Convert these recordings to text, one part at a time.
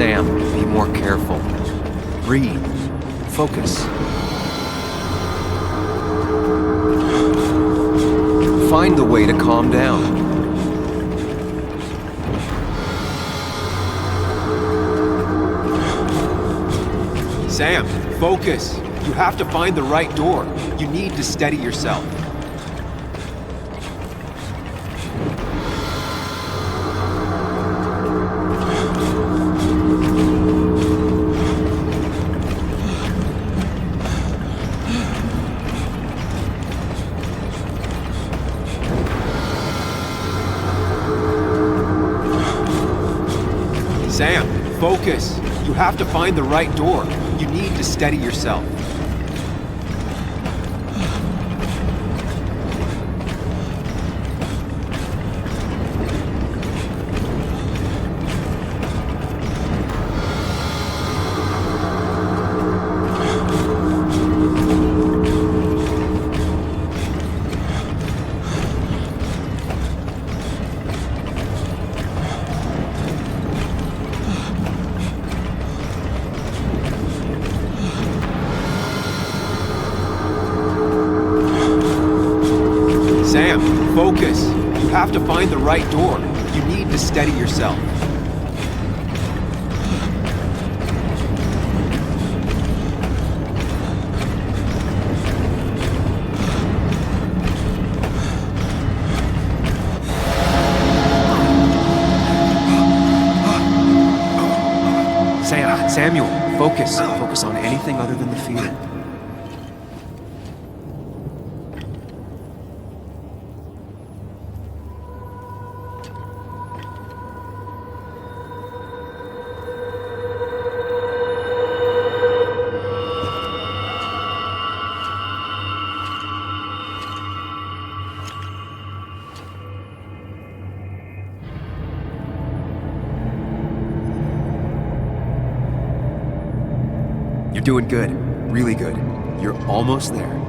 Sam, be more careful. Breathe. Focus. Find the way to calm down. Sam, focus. You have to find the right door. You need to steady yourself. Sam, focus. You have to find the right door. You need to steady yourself. Sam, focus. You have to find the right door. You need to steady yourself. Samuel, focus. Focus on anything other than the fear. You're doing good. Really good. You're almost there.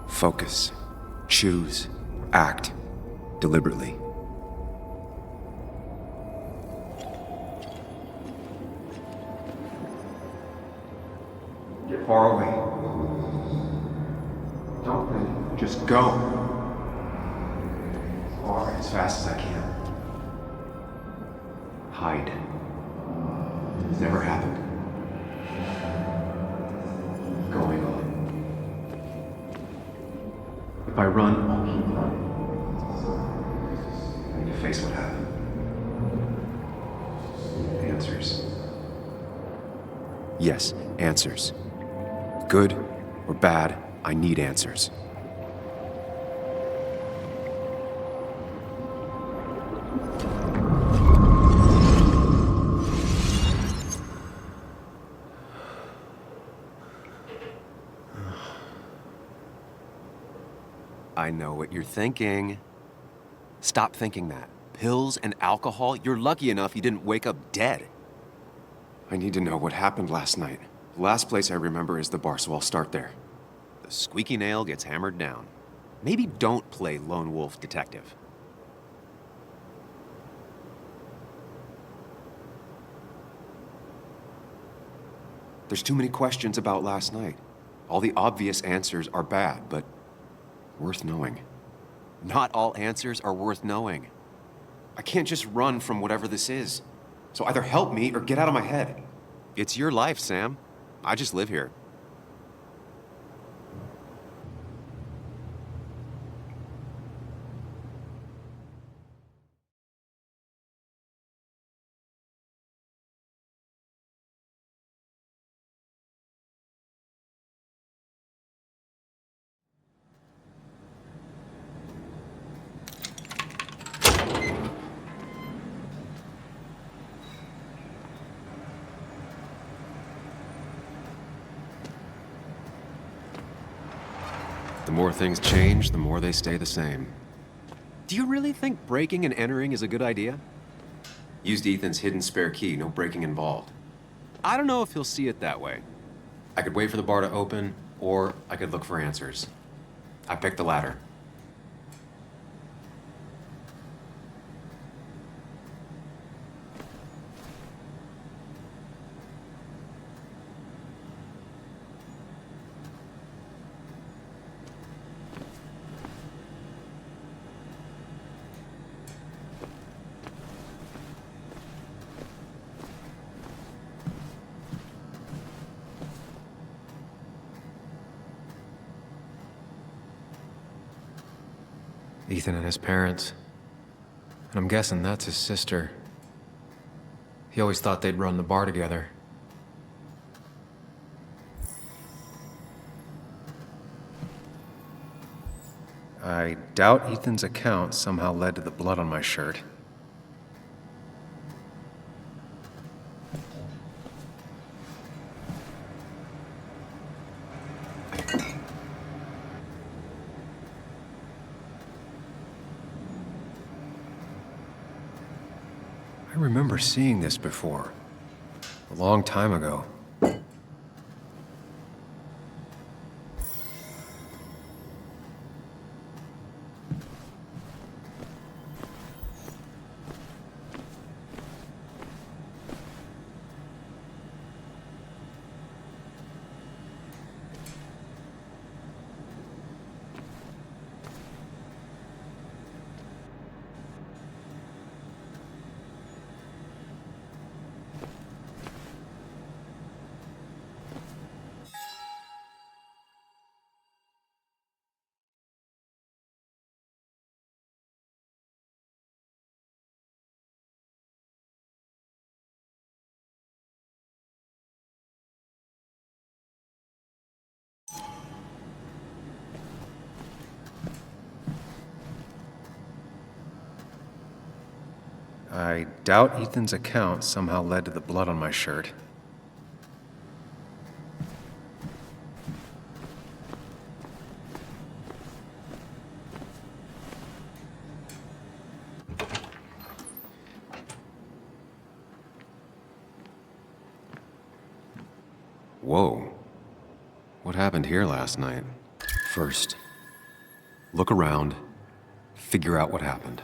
Focus. Choose. Act. Deliberately. Get far away. Don't think. Just go. Far, as fast as I can. Hide. It's never happened. Going on. If I run, I'll keep running. I need to face what happened. Answers. Yes, answers. Good or bad, I need answers. I know what you're thinking. Stop thinking that. Pills and alcohol? You're lucky enough you didn't wake up dead. I need to know what happened last night. The last place I remember is the bar, so I'll start there. The squeaky nail gets hammered down. Maybe don't play lone wolf detective. There's too many questions about last night. All the obvious answers are bad, but worth knowing. Not all answers are worth knowing. I can't just run from whatever this is. So either help me or get out of my head. It's your life, Sam. I just live here. The more things change, the more they stay the same. Do you really think breaking and entering is a good idea? Used Ethan's hidden spare key, no breaking involved. I don't know if he'll see it that way. I could wait for the bar to open, or I could look for answers. I picked the latter. Ethan and his parents. And I'm guessing that's his sister. He always thought they'd run the bar together. I doubt Ethan's account somehow led to the blood on my shirt. I remember seeing this before, a long time ago. I doubt Ethan's account somehow led to the blood on my shirt. Whoa. What happened here last night? First, look around, figure out what happened.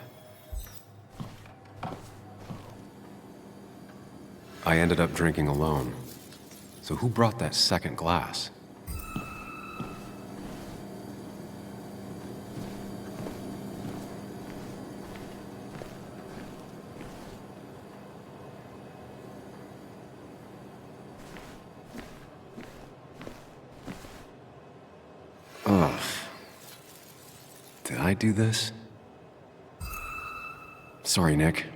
I ended up drinking alone. So who brought that second glass? Ugh. Did I do this? Sorry, Nick.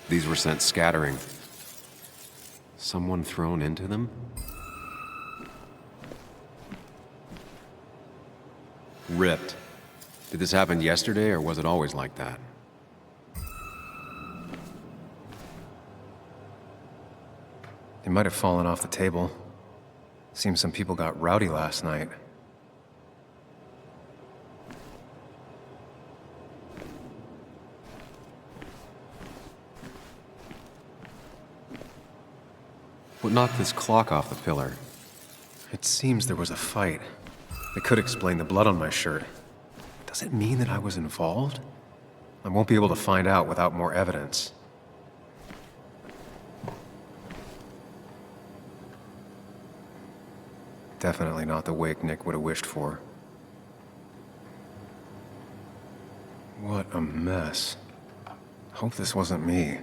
These were sent scattering. Someone thrown into them? Ripped. Did this happen yesterday, or was it always like that? They might have fallen off the table. Seems some people got rowdy last night. What knocked this clock off the pillar? It seems there was a fight. It could explain the blood on my shirt. Does it mean that I was involved? I won't be able to find out without more evidence. Definitely not the wake Nick would have wished for. What a mess. Hope this wasn't me.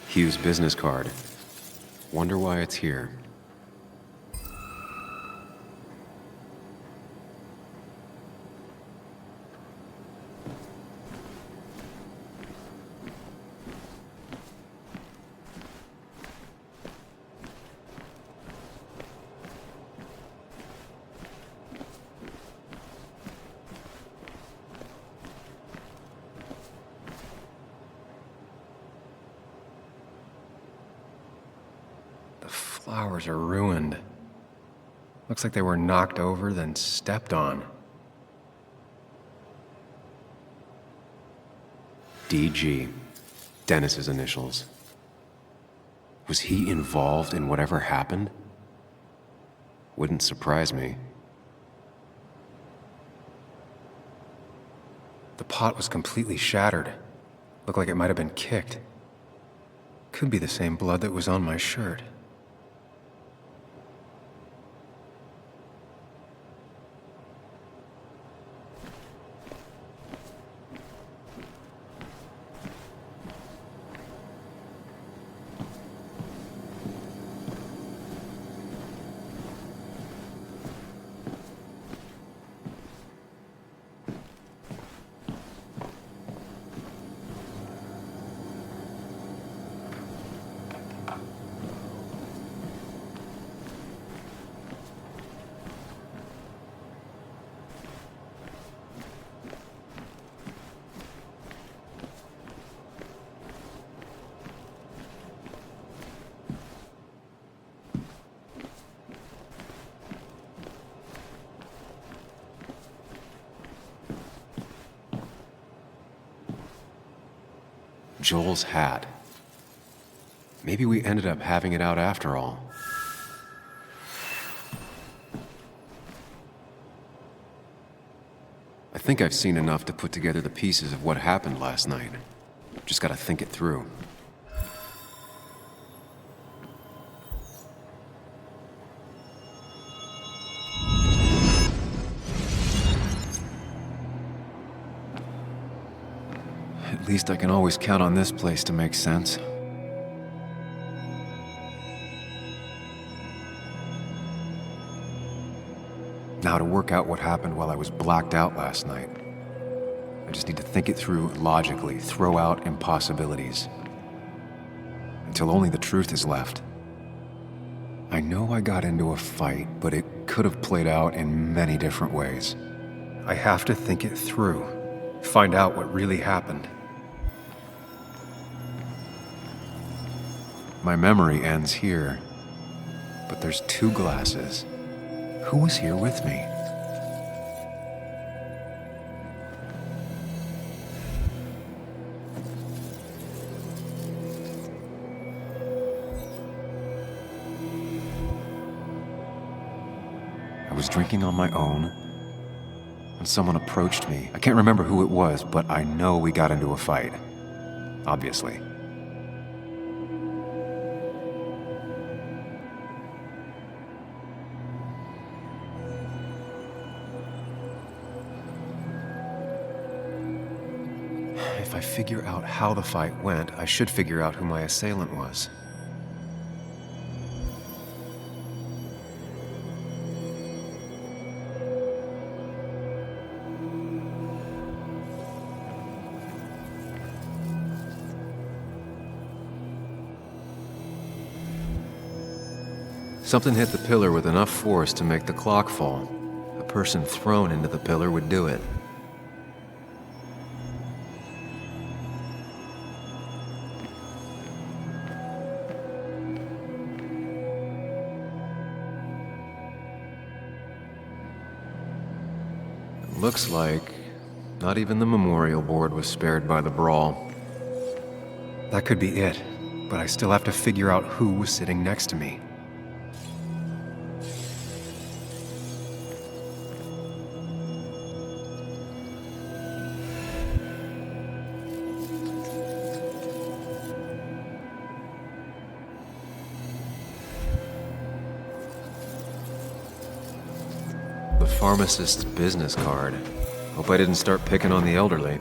Hugh's business card. Wonder why it's here. flowers are ruined. Looks like they were knocked over, then stepped on. DG. Dennis's initials. Was he involved in whatever happened? Wouldn't surprise me. The pot was completely shattered. Looked like it might have been kicked. Could be the same blood that was on my shirt. Joel's hat. Maybe we ended up having it out after all. I think I've seen enough to put together the pieces of what happened last night. Just gotta think it through. At least I can always count on this place to make sense. Now to work out what happened while I was blacked out last night. I just need to think it through logically, throw out impossibilities. Until only the truth is left. I know I got into a fight, but it could have played out in many different ways. I have to think it through, find out what really happened. My memory ends here, but there's two glasses. Who was here with me? I was drinking on my own, and someone approached me. I can't remember who it was, but I know we got into a fight. Obviously. If I figure out how the fight went, I should figure out who my assailant was. Something hit the pillar with enough force to make the clock fall. A person thrown into the pillar would do it. Looks like not even the memorial board was spared by the brawl. That could be it, but I still have to figure out who was sitting next to me. The pharmacist's business card. Hope I didn't start picking on the elderly.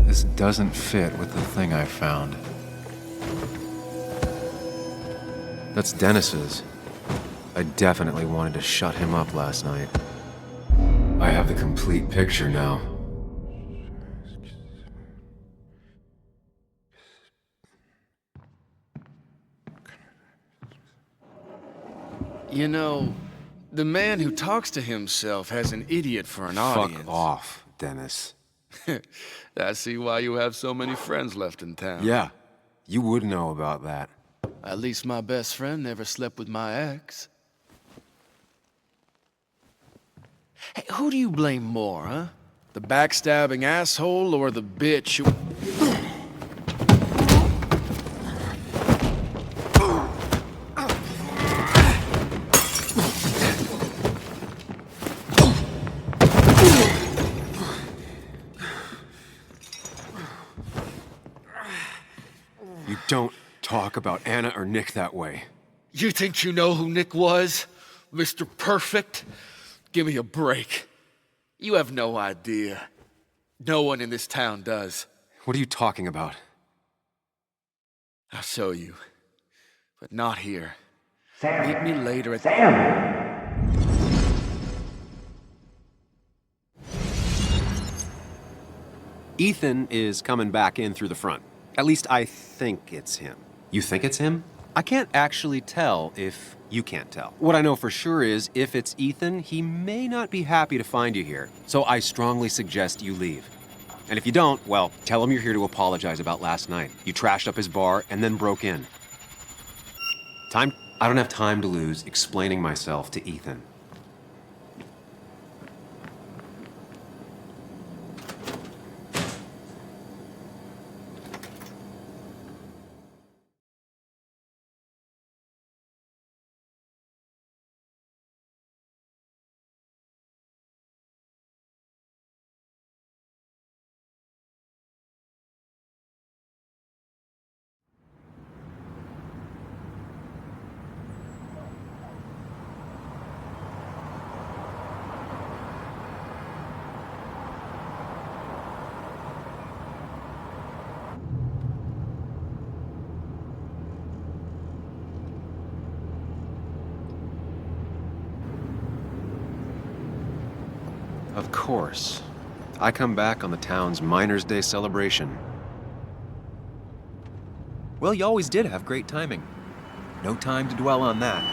This doesn't fit with the thing I found. That's Dennis's. I definitely wanted to shut him up last night. I have the complete picture now. You know, the man who talks to himself has an idiot for an audience. Fuck off, Dennis. I see why you have so many friends left in town. Yeah, you would know about that. At least my best friend never slept with my ex. Hey, who do you blame more, huh? The backstabbing asshole or the bitch who... You don't talk about Anna or Nick that way. You think you know who Nick was? Mr. Perfect? Give me a break. You have no idea. No one in this town does. What are you talking about? I'll show you. But not here. Sam. Meet me later at... Sam! Ethan is coming back in through the front. At least I think it's him. You think it's him? I can't actually tell if you can't tell. What I know for sure is if it's Ethan, he may not be happy to find you here. So I strongly suggest you leave. And if you don't, well, tell him you're here to apologize about last night. You trashed up his bar and then broke in. Time? I don't have time to lose explaining myself to Ethan. Of course. I come back on the town's Miners' Day celebration. Well, you always did have great timing. No time to dwell on that.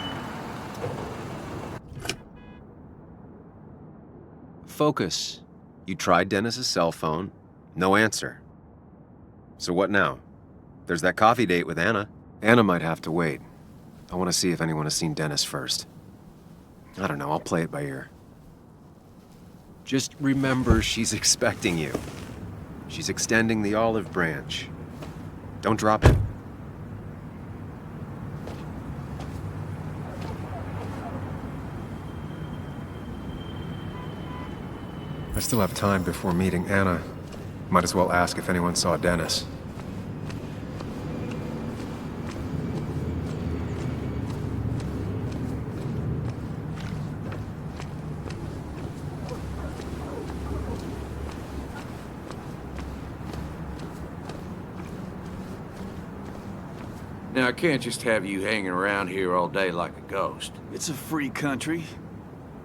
Focus. You tried Dennis's cell phone. No answer. So what now? There's that coffee date with Anna. Anna might have to wait. I want to see if anyone has seen Dennis first. I don't know, I'll play it by ear. Just remember she's expecting you. She's extending the olive branch. Don't drop it. I still have time before meeting Anna. Might as well ask if anyone saw Dennis. Now, I can't just have you hanging around here all day like a ghost. It's a free country.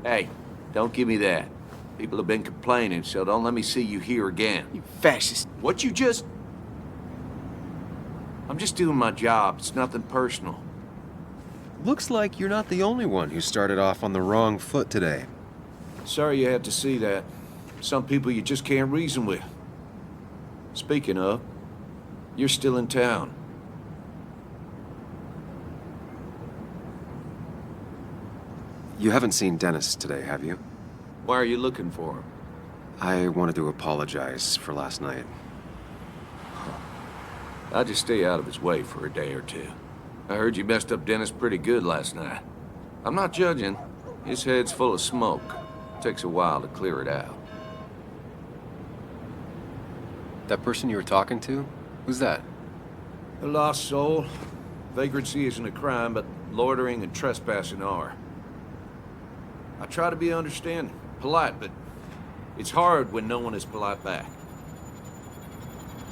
Hey, don't give me that. People have been complaining, so don't let me see you here again. You fascist. What you just... I'm just doing my job. It's nothing personal. Looks like you're not the only one who started off on the wrong foot today. Sorry you had to see that. Some people you just can't reason with. Speaking of, you're still in town. You haven't seen Dennis today, have you? Why are you looking for him? I wanted to apologize for last night. I'll just stay out of his way for a day or two. I heard you messed up Dennis pretty good last night. I'm not judging. His head's full of smoke. Takes a while to clear it out. That person you were talking to? Who's that? A lost soul. Vagrancy isn't a crime, but loitering and trespassing are. I try to be understanding, polite, but it's hard when no one is polite back.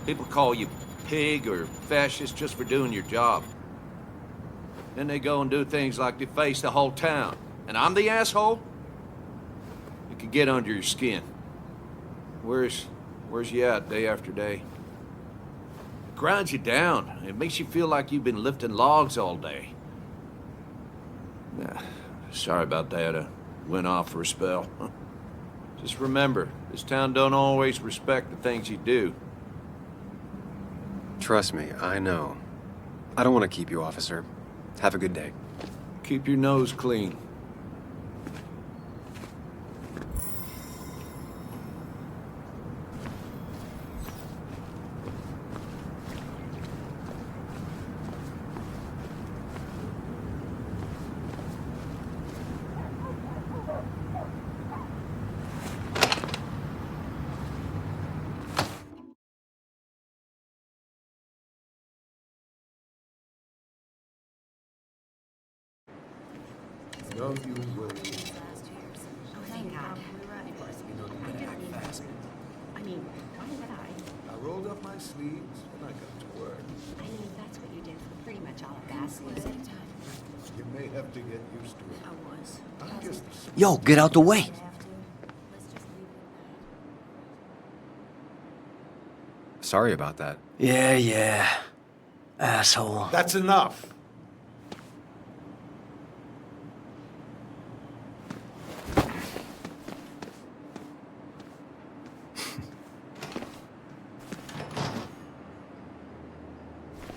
People call you pig or fascist just for doing your job. Then they go and do things like deface the whole town. And I'm the asshole? It can get under your skin. Where's you at day after day? It grinds you down. It makes you feel like you've been lifting logs all day. Sorry about that. I went off for a spell. Just remember, this town don't always respect the things you do. Trust me, I know. I don't want to keep you, officer. Have a good day. Keep your nose clean. Don't you worry. Oh, thank God. I mean, why would I? I rolled up my sleeves and I got to work. I mean, that's what you did for pretty much all of Basswood. You may have to get used to it. I was. I'm just Yo, get out the way. Sorry about that. Yeah. Asshole. That's enough.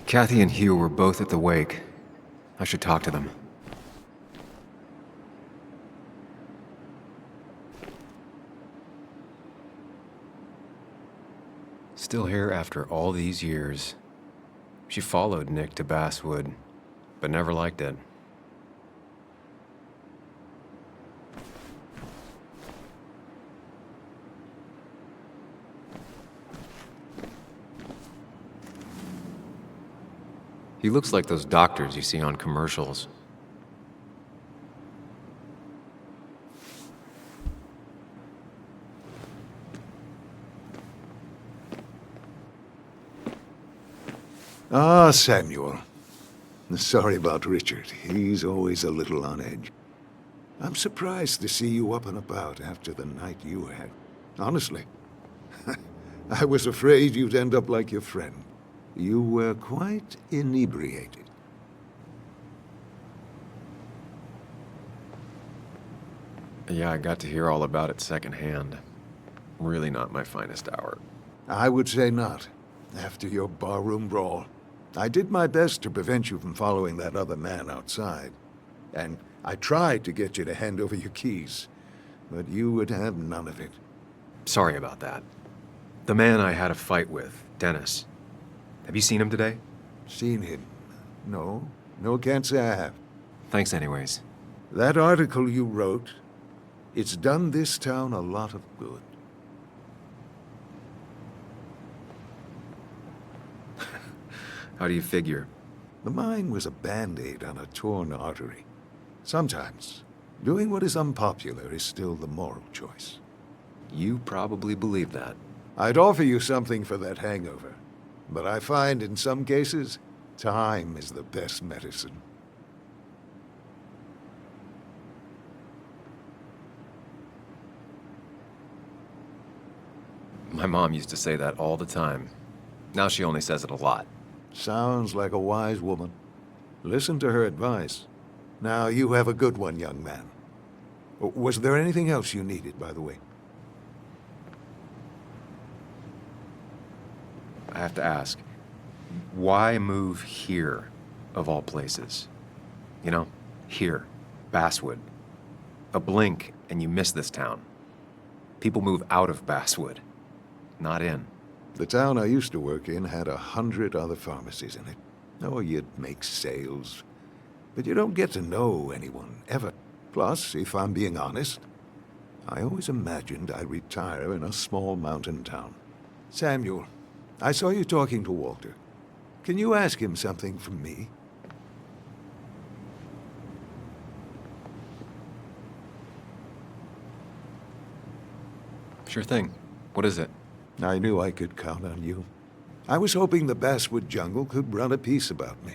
Kathy and Hugh were both at the wake. I should talk to them. Still here after all these years. She followed Nick to Basswood, but never liked it. He looks like those doctors you see on commercials. Ah, Samuel. Sorry about Richard. He's always a little on edge. I'm surprised to see you up and about after the night you had. Honestly. I was afraid you'd end up like your friend. You were quite inebriated. Yeah, I got to hear all about it secondhand. Really not my finest hour. I would say not, after your barroom brawl. I did my best to prevent you from following that other man outside. And I tried to get you to hand over your keys, but you would have none of it. Sorry about that. The man I had a fight with, Dennis. Have you seen him today? Seen him? No. No, can't say I have. Thanks anyways. That article you wrote, it's done this town a lot of good. How do you figure? The mine was a band-aid on a torn artery. Sometimes, doing what is unpopular is still the moral choice. You probably believe that. I'd offer you something for that hangover, but I find in some cases, time is the best medicine. My mom used to say that all the time. Now she only says it a lot. Sounds like a wise woman. Listen to her advice. Now, you have a good one, young man. Was there anything else you needed, by the way? I have to ask, why move here, of all places? You know, here, Basswood. A blink and you miss this town. People move out of Basswood, not in. The town I used to work in had 100 other pharmacies in it. Oh, you'd make sales. But you don't get to know anyone, ever. Plus, if I'm being honest, I always imagined I'd retire in a small mountain town. Samuel, I saw you talking to Walter. Can you ask him something from me? Sure thing. What is it? I knew I could count on you. I was hoping the Basswood jungle could run a piece about me.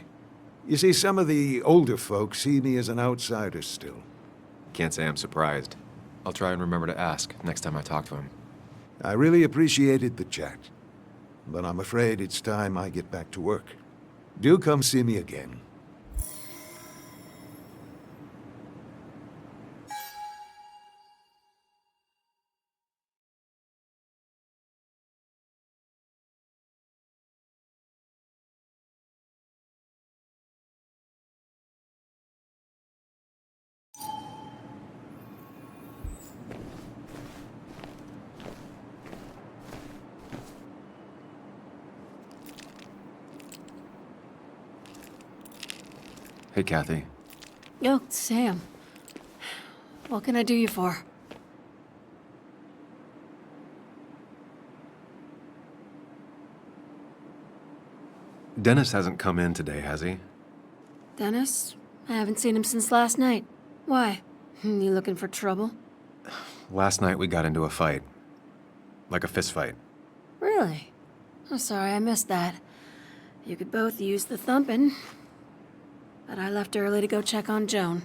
You see, some of the older folks see me as an outsider still. Can't say I'm surprised. I'll try and remember to ask next time I talk to him. I really appreciated the chat, but I'm afraid it's time I get back to work. Do come see me again. Hey, Kathy. Oh, Sam. What can I do you for? Dennis hasn't come in today, has he? Dennis? I haven't seen him since last night. Why? You looking for trouble? Last night we got into a fight. Like a fist fight. Really? I'm sorry I missed that. You could both use the thumping. But I left early to go check on Joan.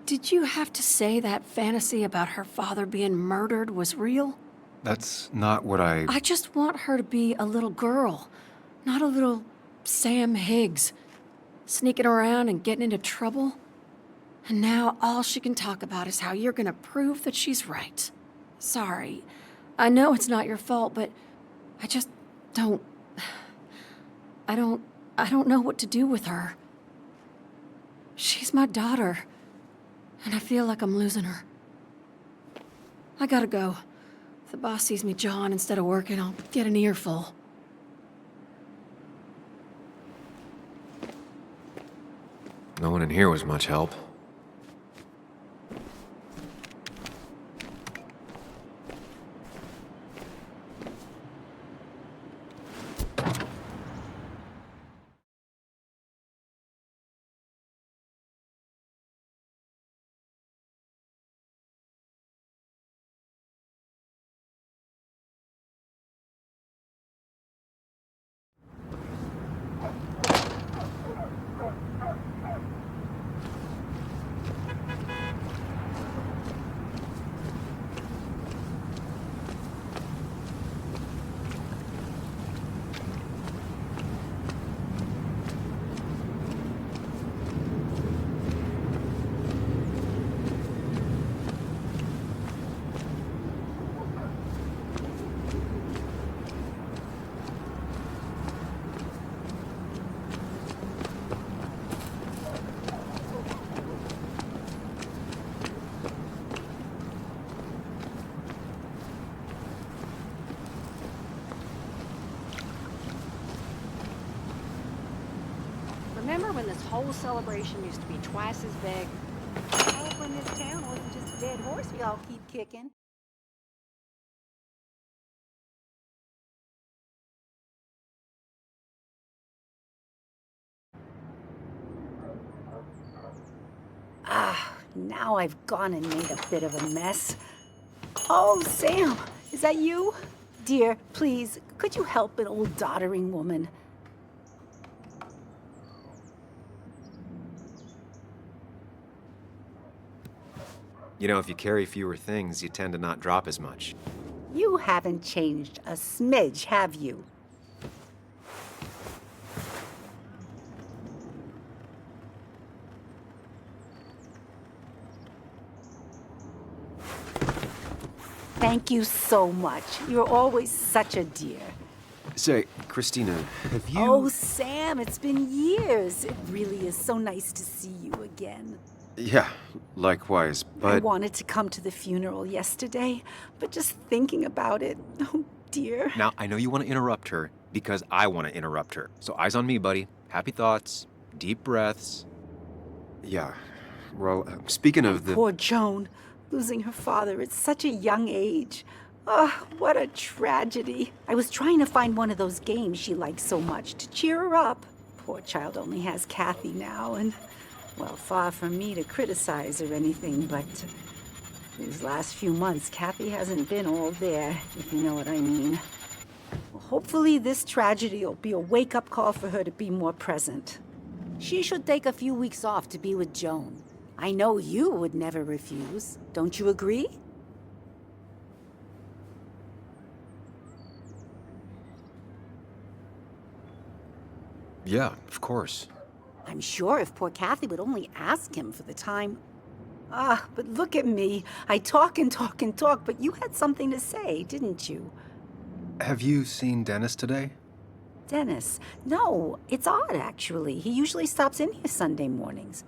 Did you have to say that fantasy about her father being murdered was real? That's not what I... I just want her to be a little girl, not a little Sam Higgs, sneaking around and getting into trouble. And now all she can talk about is how you're gonna prove that she's right. Sorry. I know it's not your fault, but I just don't... I don't know what to do with her. She's my daughter, and I feel like I'm losing her. I gotta go. If the boss sees me jawing instead of working, I'll get an earful. No one in here was much help. Remember when this whole celebration used to be twice as big? Oh, when this town wasn't just a dead horse we all keep kicking. Ah, now I've gone and made a bit of a mess. Oh, Sam, is that you? Dear, please, could you help an old doddering woman? You know, if you carry fewer things, you tend to not drop as much. You haven't changed a smidge, have you? Thank you so much. You're always such a dear. Say, Christina, have you... Oh, Sam, it's been years. It really is so nice to see you again. Yeah, likewise, I but... wanted to come to the funeral yesterday, but just thinking about it, oh dear. Now, I know you want to interrupt her because I want to interrupt her. So eyes on me, buddy. Happy thoughts, deep breaths. Yeah, well, speaking of the... Poor Joan, losing her father at such a young age. Oh, what a tragedy. I was trying to find one of those games she likes so much to cheer her up. Poor child only has Kathy now, and, well, far from me to criticize or anything, but these last few months, Kathy hasn't been all there, if you know what I mean. Well, hopefully this tragedy will be a wake-up call for her to be more present. She should take a few weeks off to be with Joan. I know you would never refuse. Don't you agree? Yeah, of course. I'm sure if poor Kathy would only ask him for the time. Ah, but look at me. I talk and talk and talk, but you had something to say, didn't you? Have you seen Dennis today? Dennis? No, it's odd, actually. He usually stops in here Sunday mornings.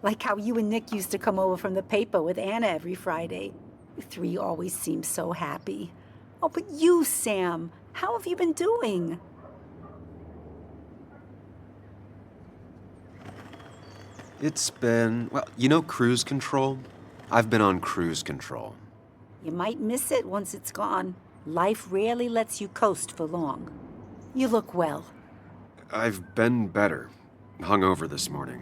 Like how you and Nick used to come over from the paper with Anna every Friday. You three always seem so happy. Oh, but you, Sam, how have you been doing? It's been, well, you know cruise control? I've been on cruise control. You might miss it once it's gone. Life rarely lets you coast for long. You look well. I've been better. Hungover this morning.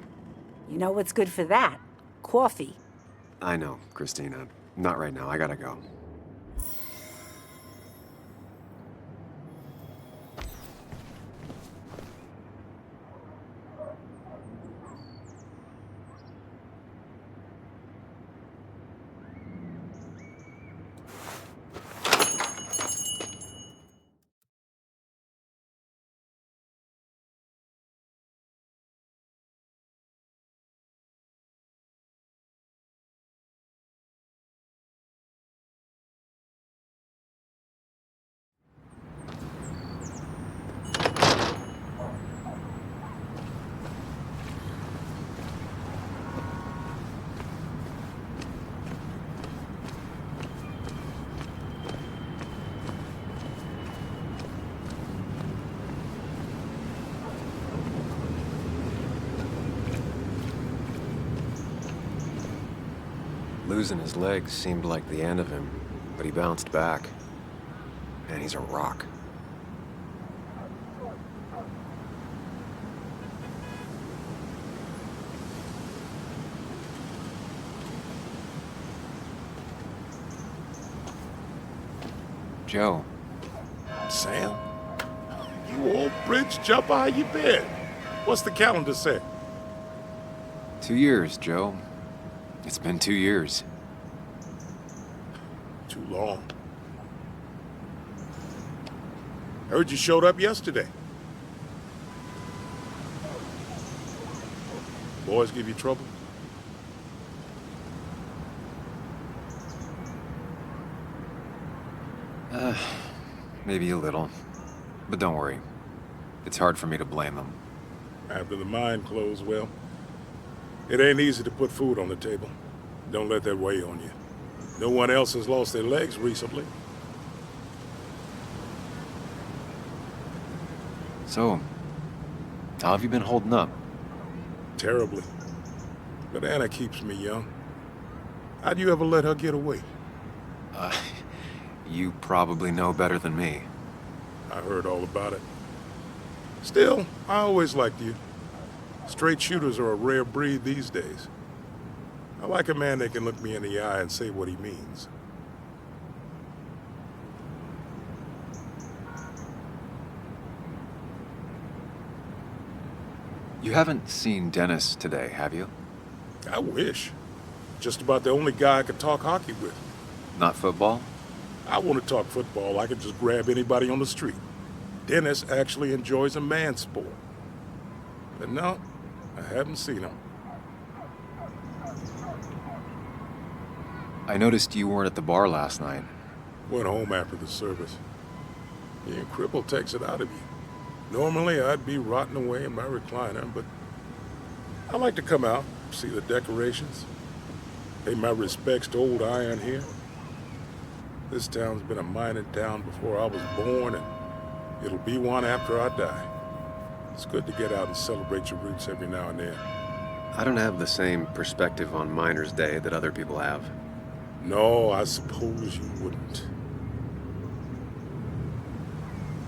You know what's good for that? Coffee. I know, Christina. Not right now. I gotta go. Losing his legs seemed like the end of him, but he bounced back. And he's a rock. Joe. Sam? You old bridge jumper, how you been? What's the calendar say? 2 years, Joe. It's been 2 years. Too long. Heard you showed up yesterday. Boys give you trouble? Maybe a little. But don't worry. It's hard for me to blame them. After the mine closed, well, it ain't easy to put food on the table. Don't let that weigh on you. No one else has lost their legs recently. So, how have you been holding up? Terribly. But Anna keeps me young. How'd you ever let her get away? You probably know better than me. I heard all about it. Still, I always liked you. Straight shooters are a rare breed these days. I like a man that can look me in the eye and say what he means. You haven't seen Dennis today, have you? I wish. Just about the only guy I could talk hockey with. Not football? I want to talk football. I could just grab anybody on the street. Dennis actually enjoys a man's sport. But no, I haven't seen him. I noticed you weren't at the bar last night. Went home after the service. Being crippled takes it out of you. Normally, I'd be rotting away in my recliner, but I like to come out, see the decorations, pay my respects to old Iron here. This town's been a mining town before I was born, and it'll be one after I die. It's good to get out and celebrate your roots every now and then. I don't have the same perspective on Miners' Day that other people have. No, I suppose you wouldn't.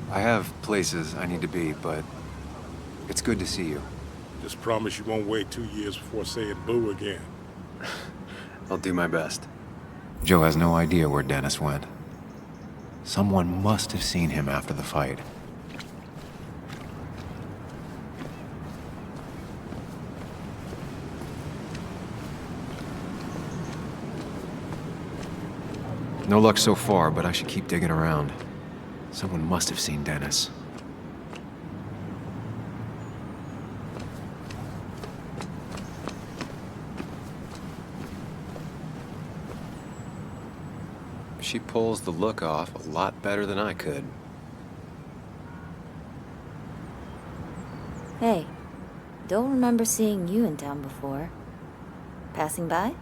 I have places I need to be, but it's good to see you. Just promise you won't wait 2 years before saying boo again. I'll do my best. Joe has no idea where Dennis went. Someone must have seen him after the fight. No luck so far, but I should keep digging around. Someone must have seen Dennis. She pulls the look off a lot better than I could. Hey, don't remember seeing you in town before. Passing by?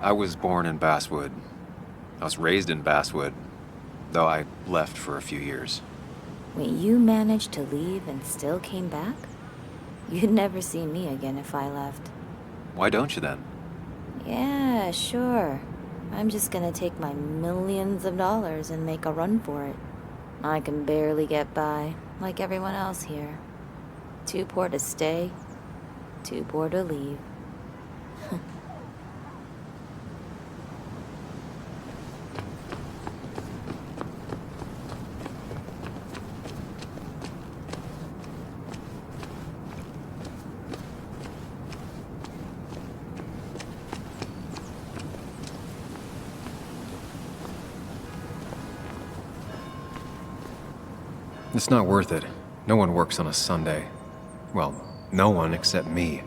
I was born in Basswood. I was raised in Basswood, though I left for a few years. Wait, you managed to leave and still came back? You'd never see me again if I left. Why don't you then? Yeah, sure. I'm just gonna take my millions of dollars and make a run for it. I can barely get by, like everyone else here. Too poor to stay, too poor to leave. It's not worth it. No one works on a Sunday. Well, no one except me.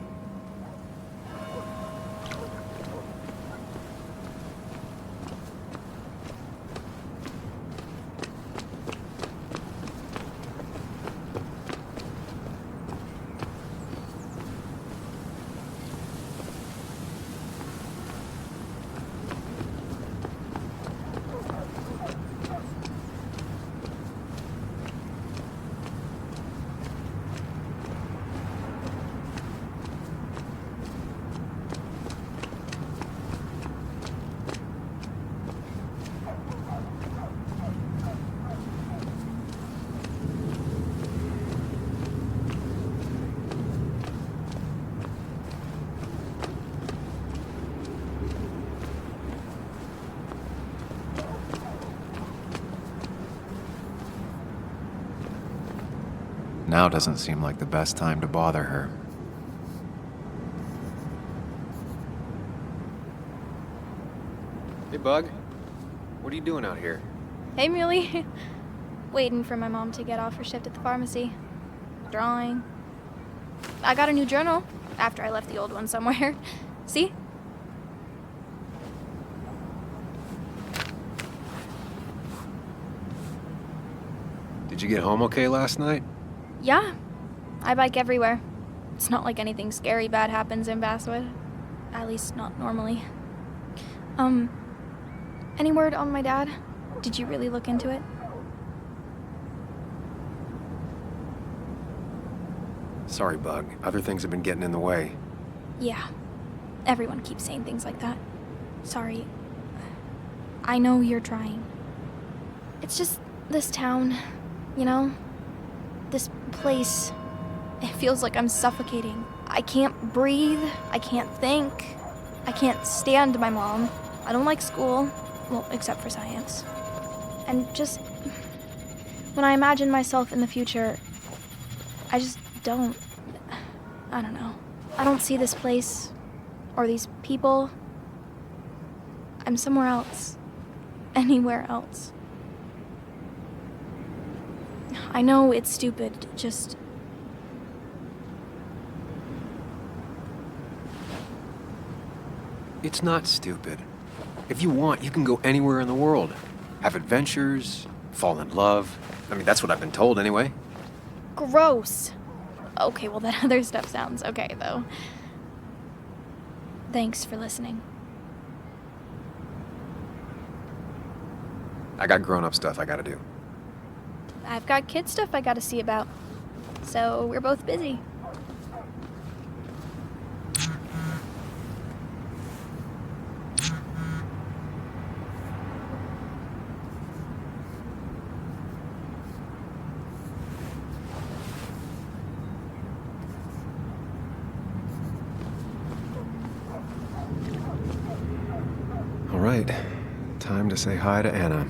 Now doesn't seem like the best time to bother her. Hey, Bug. What are you doing out here? Hey, Muley. Waiting for my mom to get off her shift at the pharmacy. Drawing. I got a new journal after I left the old one somewhere. See? Did you get home okay last night? Yeah. I bike everywhere. It's not like anything scary bad happens in Basswood. At least not normally. Any word on my dad? Did you really look into it? Sorry, Bug. Other things have been getting in the way. Yeah. Everyone keeps saying things like that. Sorry. I know you're trying. It's just this town, you know? This place. It feels like I'm suffocating. I can't breathe. I can't think. I can't stand my mom. I don't like school. Well, except for science. And just... when I imagine myself in the future, I just don't... I don't know. I don't see this place. Or these people. I'm somewhere else. Anywhere else. I know it's stupid, just... It's not stupid. If you want, you can go anywhere in the world. Have adventures, fall in love. I mean, that's what I've been told anyway. Gross. Okay, well, that other stuff sounds okay, though. Thanks for listening. I got grown-up stuff I gotta do. I've got kid stuff I gotta see about. So we're both busy. All right, time to say hi to Anna.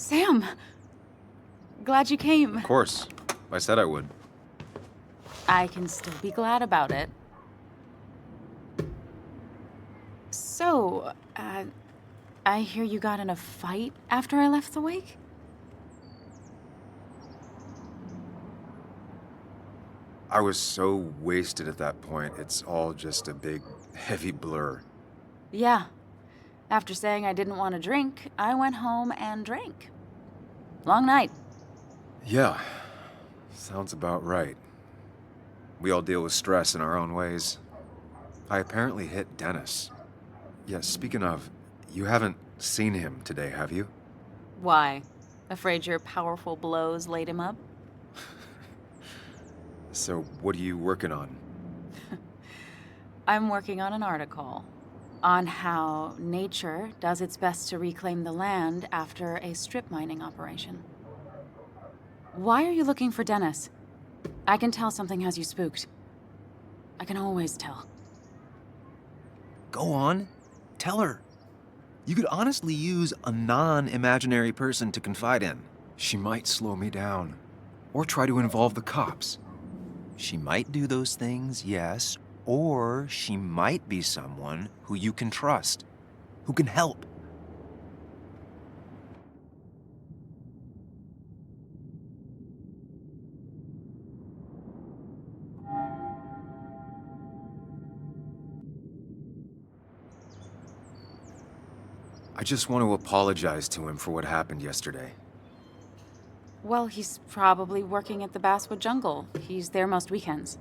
Sam! Glad you came. Of course. I said I would. I can still be glad about it. So, I hear you got in a fight after I left the wake? I was so wasted at that point, it's all just a big, heavy blur. Yeah. After saying I didn't want to drink, I went home and drank. Long night. Yeah, sounds about right. We all deal with stress in our own ways. I apparently hit Dennis. Yeah, speaking of, you haven't seen him today, have you? Why? Afraid your powerful blows laid him up? So, what are you working on? I'm working on an article on how nature does its best to reclaim the land after a strip mining operation. Why are you looking for Dennis? I can tell something has you spooked. I can always tell. Go on. Tell her. You could honestly use a non-imaginary person to confide in. She might slow me down. Or try to involve the cops. She might do those things, yes. Or she might be someone who you can trust. Who can help. I just want to apologize to him for what happened yesterday. Well, he's probably working at the Basswood jungle. He's there most weekends.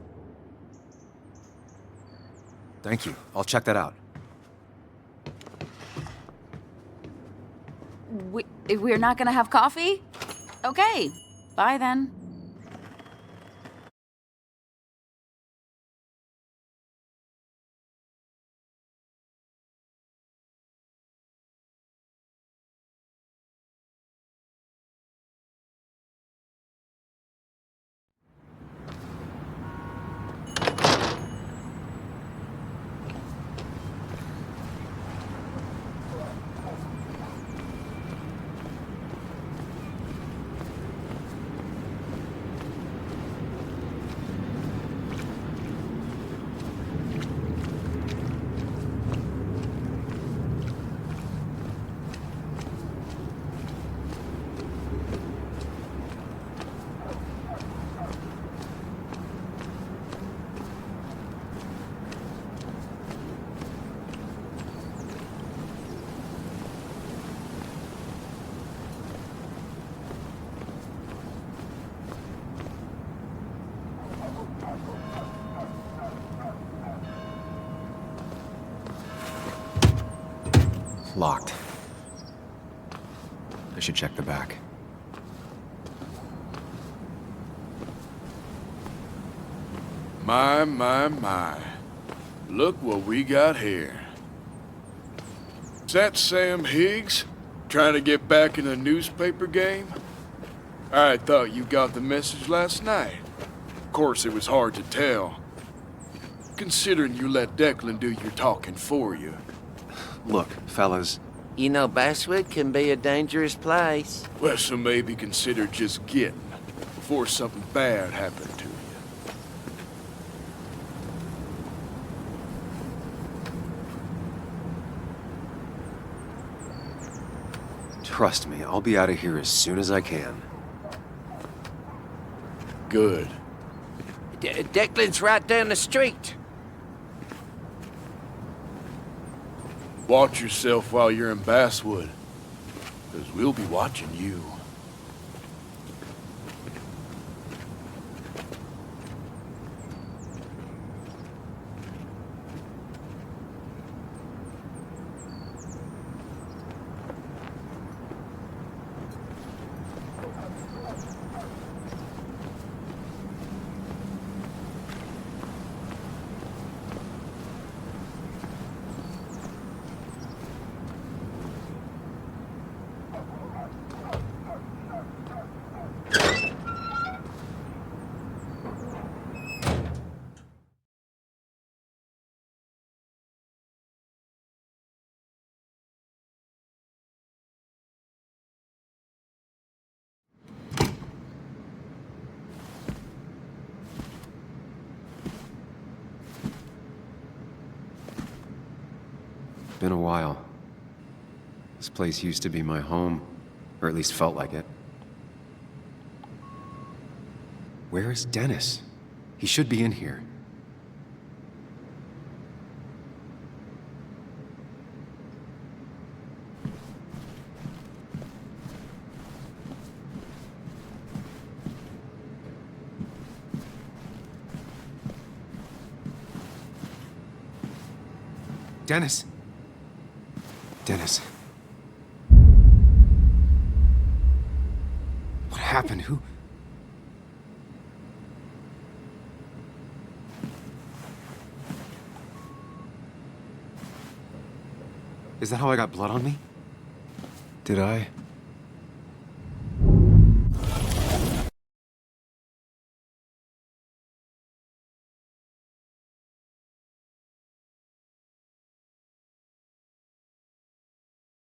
Thank you. I'll check that out. We're not gonna have coffee? Okay. Bye then. Locked. I should check the back. My. Look what we got here. Is that Sam Higgs? Trying to get back in the newspaper game? I thought you got the message last night. Of course, it was hard to tell, considering you let Declan do your talking for you. Look, fellas. You know, Basswood can be a dangerous place. Well, so maybe consider just getting before something bad happened to you. Trust me, I'll be out of here as soon as I can. Good. Declan's right down the street. Watch yourself while you're in Basswood, because we'll be watching you. been a while. This place used to be my home, or at least felt like it. Where is Dennis? He should be in here. Dennis! Dennis. What happened? Who... Is that how I got blood on me? Did I?